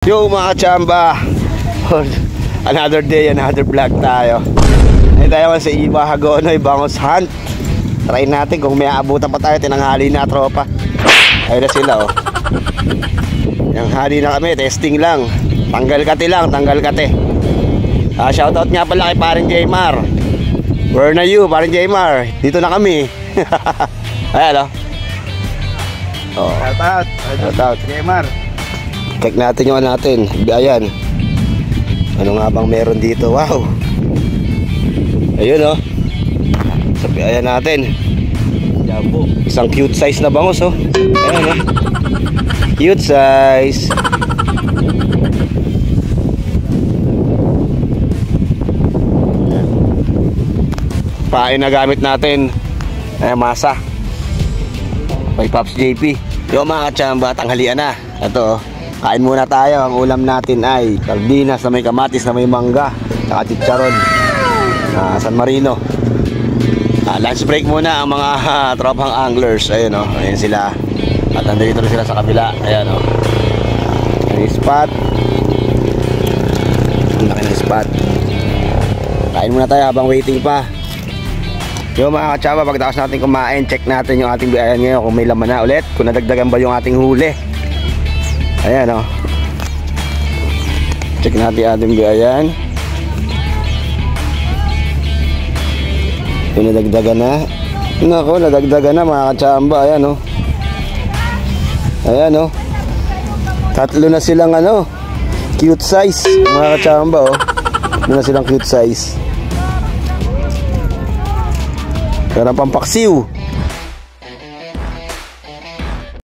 Yo mga chamba, another day, another vlog tayo. Ngayon tayo sa Iba Hagonoy Bangos Hunt. Try natin kung may aabutan pa tayo. Tinanghali na tropa. Ayun na sila oh. Yung hali na kami, testing lang. Tanggal kate lang, tanggal kate. Shoutout nga pala kay paring Jaymar. Where na you, paring Jaymar? Dito na kami. Ayan oh. Shoutout Jaymar. Check natin yung natin. Ayan. Ano nga bang meron dito? Wow. Ayun oh. Sabi ayan natin. Jumbo. Isang cute size na bangus oh. Ayan oh. Cute size. Pain na gamit natin. Ayan masa. May Pops JP. Yung mga kachamba, tanghalian na. Ito oh. Kain muna tayo. Ang ulam natin ay sardinas na may kamatis na may mangga, saka chicharon, San Marino. Lunch break muna ang mga tropang anglers. Ayun o, ayun sila. At nandito na sila sa kabila. Ayan o, may spot. Ang laki ng spot. Kain muna tayo habang waiting pa. Yung mga katsaba, pagkatapos natin kumain, check natin yung ating biyayan ngayon kung may laman na ulit, kung nadagdagan ba yung ating huli. Ayan o. Check natin ating biyayan. Kung nadagdagan na. Nako, nadagdagan na mga katsamba. Ayan o. Ayan o. Tatlo na silang ano, cute size mga katsamba o. Tatlo na silang cute size. Karang pampaksiw.